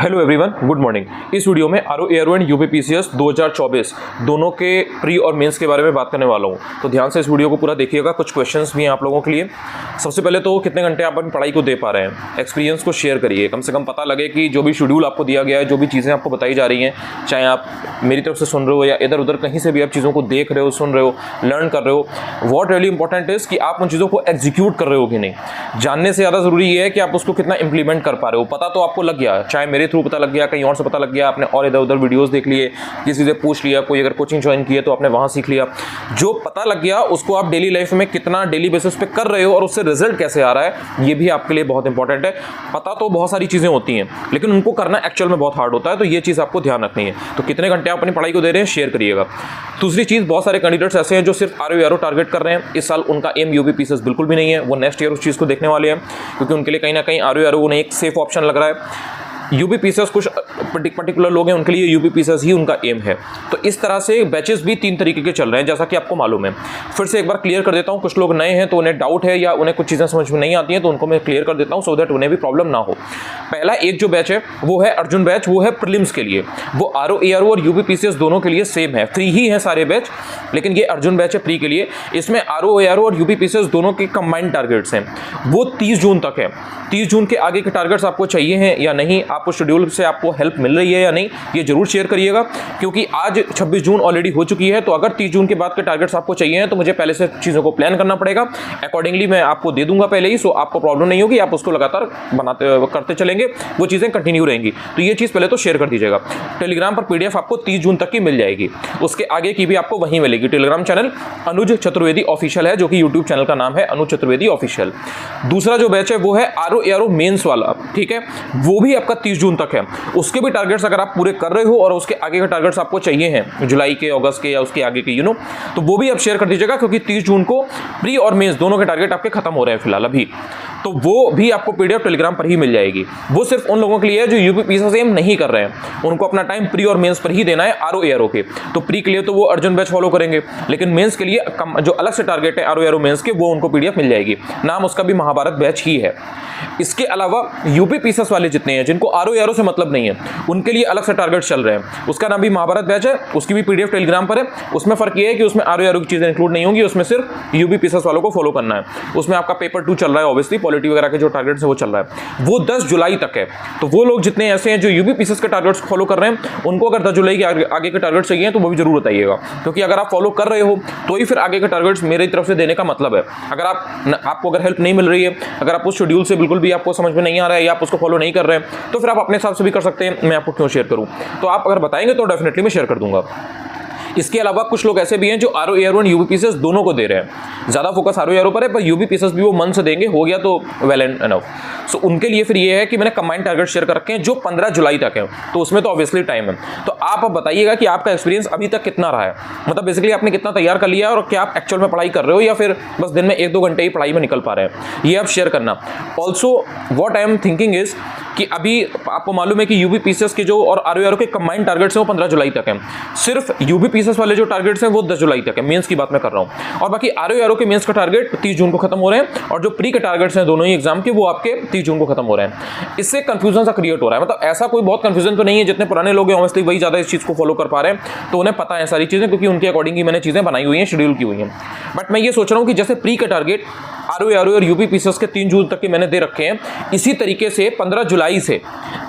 Hello everyone, good morning. इस video में RO ARO and UPPCS 2024 दोनों के प्री और मेंस के बारे में बात करने वाला हूं, तो ध्यान से इस वीडियो को पूरा देखिएगा। कुछ क्वेश्चंस भी हैं आप लोगों के लिए। सबसे पहले तो कितने घंटे आप अपनी पढ़ाई को दे पा रहे हैं, एक्सपीरियंस को शेयर करिए। कम से कम पता लगे कि जो भी शेड्यूल आपको दिया गया है, जो भी चीज़ें आपको बताई जा रही हैं, चाहे आप मेरी तरफ से सुन रहे हो या इधर उधर कहीं से भी आप चीज़ों को देख रहे हो, सुन रहे हो, लर्न कर रहे हो, व्हाट रियली इंपॉर्टेंट इज कि आप उन चीज़ों को एग्जीक्यूट कर रहे हो कि नहीं। जानने से ज़्यादा ज़रूरी ये है कि आप उसको कितना इंप्लीमेंट कर पा रहे हो। पता तो आपको लग गया, चाहे मेरे थ्रू पता लग गया, कहीं और से पता लग गया, आपने और इधर उधर वीडियोस देख लिए, किसी से पूछ लिया, कोई अगर कोचिंग ज्वाइन की है तो आपने वहां सीख लिया। जो पता लग गया उसको आप डेली लाइफ में कितना डेली बेसिस पे कर रहे हो और उससे रिजल्ट कैसे आ रहा है, ये भी आपके लिए बहुत इंपॉर्टेंट है। पता तो बहुत सारी चीजें होती हैं, लेकिन उनको करना एक्चुअल में बहुत हार्ड होता है, तो ये चीज आपको ध्यान रखनी है। तो कितने घंटे आप अपनी पढ़ाई को दे रहे हैं, शेयर करिएगा। दूसरी चीज, बहुत सारे कैंडिडेट्स ऐसे हैं जो सिर्फ आरओ टारगेट कर रहे हैं। इस साल उनका एम यूपीपीसीएस बिल्कुल भी नहीं है, वो नेक्स्ट ईयर उस चीज को देखने वाले हैं, क्योंकि उनके लिए कहीं ना कहीं आरओ उन्हें एक सेफ ऑप्शन लग रहा है। यूपीपीसीएस कुछ पर्टिकुलर लोग हैं, उनके लिए यूपीपीसीएस ही उनका एम है। तो इस तरह से बैचेस भी 3 तरीके के चल रहे हैं, जैसा कि आपको मालूम है। फिर से एक बार क्लियर कर देता हूं, कुछ लोग नए हैं तो उन्हें डाउट है या उन्हें कुछ चीज़ें समझ में नहीं आती हैं, तो उनको मैं क्लियर कर देता हूं सो दैट उन्हें भी प्रॉब्लम ना हो। पहला एक जो बैच है वो है अर्जुन बैच, वो है प्रीलिम्स के लिए। वो आरओ एआरओ और यूपीपीसीएस दोनों के लिए सेम है, फ्री ही है सारे बैच, लेकिन ये अर्जुन बैच है प्री के लिए। इसमें आरओ एआरओ और यूपीपीसीएस दोनों के कंबाइंड टारगेट्स हैं, वो 30 जून तक है। 30 जून के आगे के टारगेट्स आपको चाहिए हैं या नहीं, आपको शेड्यूल से आपको हेल्प मिल रही है या नहीं, ये जरूर शेयर करिएगा, क्योंकि आज 26 जून ऑलरेडी हो चुकी है। तो अगर 30 जून के बाद के टारगेट्स आपको चाहिए हैं तो मुझे पहले से चीज़ों को प्लान करना पड़ेगा। अकॉर्डिंगली मैं आपको दे दूंगा पहले ही, सो आपको प्रॉब्लम नहीं होगी, आप उसको लगातार करते चलेंगे, वो चीज़ें कंटिन्यू रहेंगी। तो ये चीज़ पहले तो शेयर कर दीजिएगा। टेलीग्राम पर पीडीएफ आपको 30 जून तक की मिल जाएगी, उसके आगे की भी आपको वहीं मिलेगी। टेलीग्राम चैनल अनुज चतुर्वेदी ऑफिशियल है, जो कि यूट्यूब चैनल का नाम है अनुज चतुर्वेदी ऑफिशियल। दूसरा जो बैच है वो है आरओ एआरओ मेंस वाला, ठीक है, वो भी आपका 30 जून तक है। उसके भी टारगेट्स अगर आप पूरे कर रहे हो और उसके आगे के टारगेट्स आपको चाहिए हैं जुलाई के, अगस्त के या उसके आगे के, तो वो भी आप शेयर कर दीजिएगा, क्योंकि 30 जून को प्री और मेंस दोनों के टारगेट आपके खत्म हो रहे हैं फिलहाल अभी। तो वो भी आपको पीडीएफ टेलीग्राम पर ही मिल जाएगी। वो सिर्फ उन लोगों के लिए है जो यूपीपीसीएस एम नहीं कर रहे हैं, उनको अपना टाइम प्री और मेंस पर ही देना है आरओ एआरओ के। तो प्री के लिए तो वो अर्जुन बैच फॉलो करेंगे, लेकिन मेंस के लिए जो अलग से टारगेट है आरओ एआरओ मेंस के, वो उनको पीडीएफ मिल जाएगी। नाम उसका भी महाभारत बैच ही है। इसके अलावा यूपीपीसीएस वाले जितने हैं जिनको आरओ एआरओ से मतलब नहीं है, उनके लिए अलग से टारगेट चल रहे हैं। उसका नाम भी महाभारत बैच है, उसकी भी पीडीएफ टेलीग्राम पर है। उसमें फर्क ये है कि उसमें आरओ एआरओ की चीजें इंक्लूड नहीं होंगी, उसमें सिर्फ यूपीपीसीएस वालों को फॉलो करना है। उसमें आपका पेपर 2 चल रहा है, ऑब्वियसली पॉलिटी वगैरह के जो टारगेट्स है वो चल रहा है, वो 10 जुलाई तक है। तो वो लोग जितने ऐसे हैं जो यूपीपीसीएस के टारगेट्स फॉलो कर रहे हैं, उनको अगर 10 जुलाई के आगे के टारगेट चाहिए तो वो भी जरूर बताइएगा, क्योंकि अगर आप फॉलो कर रहे हो तो ही फिर आगे के टारगेट्स मेरी तरफ से देने का मतलब है। अगर आपको अगर हेल्प नहीं मिल रही है, अगर आप उस शेड्यूल से बिल्कुल भी आपको समझ में नहीं आ रहा है या आप उसको फॉलो नहीं कर रहे हैं, तो फिर आप अपने हिसाब से भी कर सकते हैं, मैं आपको क्यों शेयर करूं। तो आप अगर बताएंगे तो डेफिनेटली मैं शेयर कर दूंगा। इसके अलावा कुछ लोग ऐसे भी हैं जो आरओ एआरओ और यूपीपीसीएस दोनों को दे रहे हैं। ज़्यादा फोकस आरओ एआरओ पर है, पर यूपीपीसीएस भी वो मन से देंगे, हो गया तो वेल एंड एनफ। सो उनके लिए फिर ये है कि मैंने कंबाइंड टारगेट शेयर कर रखे हैं जो 15 जुलाई तक है, तो उसमें तो ऑब्वियसली टाइम है। तो आप बताइएगा कि आपका एक्सपीरियंस अभी तक कितना रहा है, मतलब बेसिकली आपने कितना तैयार कर लिया है, और क्या आप एक्चुअल में पढ़ाई कर रहे हो या फिर बस दिन में 1-2 घंटे ही पढ़ाई में निकल पा रहे हैं, ये आप शेयर करना। Also what I am thinking is कि अभी आपको मालूम है कि यूपीपीसीएस के जो और आरओ एआरओ के कंबाइंड टारगेट्स हैं वो 15 जुलाई तक हैं। सिर्फ यूपीपीसीएस वाले जो टारगेट्स हैं वो 10 जुलाई तक है, मेंस की बात मैं कर रहा हूं। और बाकी आरओ एआरओ के मेंस का टारगेट 30 जून को खत्म हो रहे हैं, और जो प्री के टारगेट्स हैं दोनों ही एग्जाम के, वो आपके 30 जून को खत्म हो रहे हैं। इससे कंफ्यूजन सा क्रिएट हो रहा है, मतलब ऐसा कोई बहुत कंफ्यूजन तो नहीं है, जितने पुराने लोग हैं ऑब्वियसली वही ज्यादा इस चीज को फॉलो कर पा रहे हैं, तो उन्हें पता है सारी चीजें, क्योंकि उनके अकॉर्डिंग ही मैंने चीजें बनाई हुई हैं, शेड्यूल की हुई हैं। बट मैं ये सोच रहा हूं कि जैसे प्री के टारगेट आरओ एआरओ और यूपीपीसीएस के 3 जून तक के मैंने दे रखे हैं, इसी तरीके से 15 जुलाई से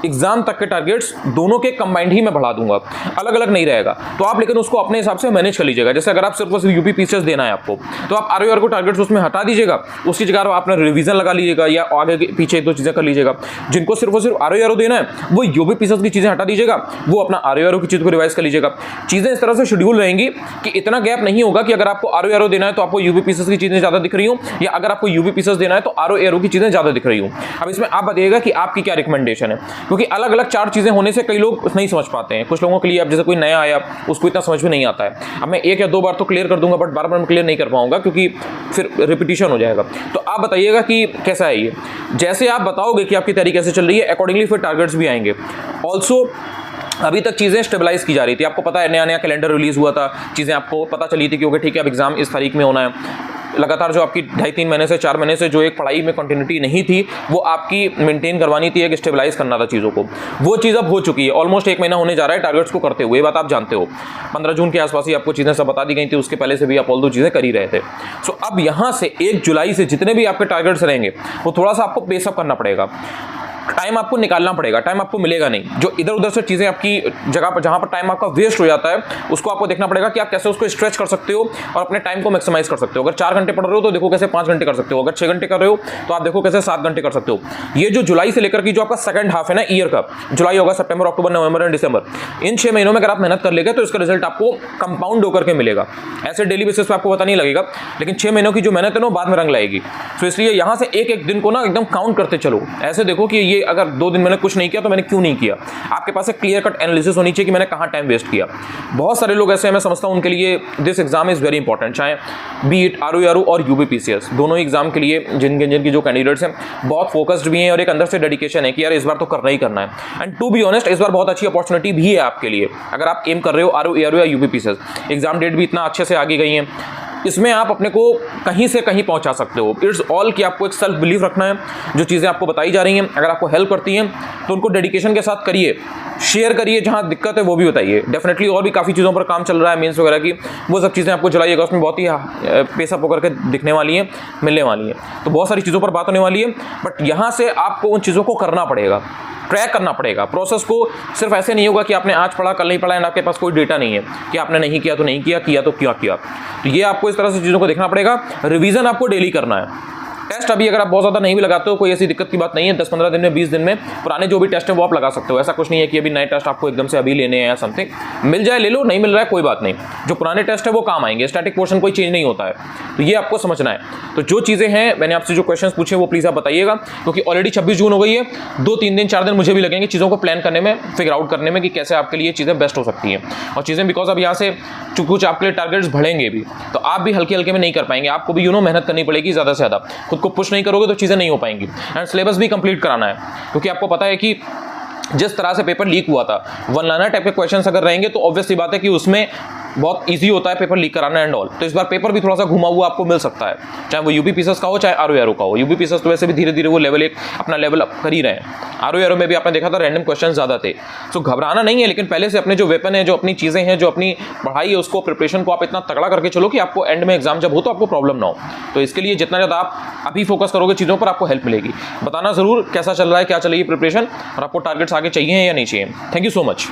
एग्जाम तक के टारगेट्स दोनों के कंबाइंड ही मैं बढ़ा दूंगा, अलग अलग नहीं रहेगा। तो आप लेकिन उसको अपने हिसाब से मैनेज कर लीजिएगा। जैसे अगर आप सिर्फ यूपीपीसीएस देना है आपको, तो आप आरओ एआरओ को टारगेट्स उसमें हटा दीजिएगा, उसकी जगह आपने रिवीजन लगा लीजिएगा या आगे पीछे 1-2 चीजें कर लीजिएगा। जिनको सिर्फ आरओ एआरओ देना है वो यूपीपीसीएस की चीजें हटा दीजिएगा, वो अपना आरओ एआरओ की चीज को रिवाइज कर लीजिएगा। चीजें इस तरह से शेड्यूल रहेंगी कि इतना गैप नहीं होगा कि अगर आपको आरओ एआरओ देना है तो आपको यूपीपीसीएस की चीजें ज्यादा दिख रही हो, या अगर आपको यूपीपीसीएस देना है तो आरओ एआरओ की चीजें ज्यादा दिख रही हो। अब इसमें आप बताइएगा कि आपकी क्या रिकमेंडेशन है, क्योंकि अलग अलग 4 चीजें होने से कई लोग नहीं समझ पाते हैं। कुछ लोगों के लिए, अब जैसे कोई नया आया उसको इतना समझ में नहीं आता है, अब मैं 1 या 2 बार तो क्लियर कर दूंगा, बट बार-बार मैं क्लियर नहीं कर पाऊंगा क्योंकि फिर रिपीटिशन हो जाएगा। तो आप बताइएगा कि कैसा है ये। जैसे आप बताओगे कि आपकी तैयारी कैसे चल रही है, अकॉर्डिंगली फिर टारगेट्स भी आएंगे। ऑल्सो अभी तक चीज़ें स्टेबलाइज की जा रही थी, आपको पता है नया नया कैलेंडर रिलीज हुआ था, चीज़ें आपको पता चली थी कि ओके ठीक है अब एग्जाम इस तारीख में होना है। लगातार जो आपकी 2.5-3 महीने से 4 महीने से जो एक पढ़ाई में कंटिन्यूटी नहीं थी, वो आपकी मेंटेन करवानी थी, एक स्टेबलाइज करना था चीज़ों को, वो चीज़ अब हो चुकी है। ऑलमोस्ट 1 महीना होने जा रहा है टारगेट्स को करते हुए, ये बात आप जानते हो। 15 जून के आसपास ही आपको चीज़ें सब बता दी गई थी, उसके पहले से भी आप ऑल दो चीज़ें कर ही रहे थे। सो अब यहाँ से 1 जुलाई से जितने भी आपके टारगेट्स रहेंगे वो थोड़ा सा आपको पेसअप करना पड़ेगा, टाइम आपको निकालना पड़ेगा, टाइम आपको मिलेगा नहीं। जो इधर उधर से चीज़ें आपकी जगह पर जहाँ पर टाइम आपका वेस्ट हो जाता है, उसको आपको देखना पड़ेगा कि आप कैसे उसको स्ट्रेच कर सकते हो और अपने टाइम को मैक्सिमाइज कर सकते हो। अगर 4 घंटे पढ़ रहे हो तो देखो कैसे 5 घंटे कर सकते हो, अगर 6 घंटे कर रहे हो तो आप देखो कैसे 7 घंटे कर सकते हो। ये जो जुलाई से लेकर की जो आपका सेकंड हाफ है ना ईयर का, जुलाई होगा, सितंबर, अक्टूबर, नवंबर एंड दिसंबर, इन 6 महीनों में अगर आप मेहनत कर लेंगे तो इसका रिजल्ट आपको कंपाउंड होकर के मिलेगा। ऐसे डेली बेसिस पे आपको पता नहीं लगेगा, लेकिन 6 महीनों की जो मेहनत है ना बाद में रंग लाएगी। तो इसलिए यहाँ से एक एक दिन को ना एकदम काउंट करते चलो। ऐसे देखो कि ये अगर 2 दिन मैंने कुछ नहीं किया तो मैंने क्यों नहीं किया। आपके पास एक क्लियर कट एनालिसिस होनी चाहिए कि मैंने कहां टाइम वेस्ट किया। बहुत सारे लोग ऐसे हैं, मैं समझता हूं उनके लिए this exam is very important, चाहे बी इट आरओ और यूबीपीसीएस, दोनों एग्जाम के लिए जिनकी जो कैंडिडेट्स हैं बहुत फोकस्ड भी हैं और एक अंदर से डेडिकेशन है कि यार इस बार तो करना ही करना है। एंड टू बी ऑनेस्ट इस बार बहुत अच्छी अपॉर्चुनिटी भी है आपके लिए, अगर आप एम कर रहे हो आरओ या यूबीपीसीएस। एग्जाम डेट भी इतना अच्छे से आगे गई है, इसमें आप अपने को कहीं से कहीं पहुंचा सकते हो। इट्स ऑल कि आपको एक सेल्फ बिलीफ रखना है। जो चीज़ें आपको बताई जा रही हैं अगर आपको हेल्प करती हैं तो उनको डेडिकेशन के साथ करिए, शेयर करिए, जहां दिक्कत है वो भी बताइए। डेफिनेटली और भी काफ़ी चीज़ों पर काम चल रहा है, मेंस वगैरह की, वो सब चीज़ें आपको जुलाई अगस्त में बहुत ही पेसअप होकर के दिखने वाली हैं, मिलने वाली हैं। तो बहुत सारी चीज़ों पर बात होने वाली है, बट यहाँ से आपको उन चीज़ों को करना पड़ेगा, ट्रैक करना पड़ेगा। प्रोसेस को सिर्फ ऐसे नहीं होगा कि आपने आज पढ़ा कल नहीं पढ़ा एंड आपके पास कोई डेटा नहीं है कि आपने नहीं किया तो नहीं किया, किया तो क्या किया। तो ये आपको इस तरह से चीज़ों को देखना पड़ेगा। रिवीजन आपको डेली करना है। टेस्ट अभी अगर आप बहुत ज़्यादा नहीं भी लगाते हो, कोई ऐसी दिक्कत की बात नहीं है, 10-15 दिन में, 20 दिन में पुराने जो भी टेस्ट है वो आप लगा सकते हो। ऐसा कुछ नहीं है कि अभी नए टेस्ट आपको एकदम से अभी लेने हैं या समथिंग, मिल जाए ले लो, नहीं मिल रहा है कोई बात नहीं, जो पुराने टेस्ट है वो काम आएंगे। स्टैटिक पोर्शन कोई चेंज नहीं होता है, तो ये आपको समझना है। तो जो चीज़ें हैं मैंने आपसे जो क्वेश्चन पूछे वो प्लीज़ आप बताइएगा, क्योंकि ऑलरेडी 26 जून हो गई है। 2-3 दिन 4 दिन मुझे भी लगेंगे चीज़ों को प्लान करने में, फिगर आउट करने में कि कैसे आपके लिए चीज़ें बेस्ट हो सकती हैं। और चीज़ें बिकॉज अब यहाँ से कुछ आपके लिए टारगेट्स बढ़ेंगे भी, तो आप भी हल्के हल्के में नहीं कर पाएंगे, आपको भी मेहनत करनी पड़ेगी ज़्यादा से ज़्यादा। खुद को पुश नहीं करोगे तो चीज़ें नहीं हो पाएंगी। एंड सिलेबस भी कंप्लीट कराना है, क्योंकि आपको पता है कि जिस तरह से पेपर लीक हुआ था, वन लाइनर टाइप के क्वेश्चंस अगर रहेंगे तो ऑब्वियस सी बात है कि उसमें बहुत इजी होता है पेपर लीक कराना एंड ऑल। तो इस बार पेपर भी थोड़ा सा घुमा हुआ आपको मिल सकता है, चाहे वो यूबीपीसीएस का हो चाहे आरओ का हो। यूबीपीसीएस तो वैसे भी धीरे धीरे वो लेवल एक अपना लेवल अप कर ही रहे हैं। आरओ में भी आपने देखा था रैंडम क्वेश्चन ज़्यादा थे। सो घबराना नहीं है, लेकिन पहले से अपने जो वेपन है, जो अपनी चीज़ें हैं, जो अपनी पढ़ाई है, उसको प्रिपरेशन को आप इतना तगड़ा करके चलो कि आपको एंड में एग्जाम जब हो तो आपको प्रॉब्लम ना हो। तो इसके लिए जितना ज़्यादा आप अभी फोकस करोगे चीज़ों पर, आपको हेल्प मिलेगी। बताना ज़रूर कैसा चल रहा है, क्या चल रही है प्रिपरेशन, और आपको टारगेट्स आगे चाहिए या नहीं चाहिए। Thank you so much.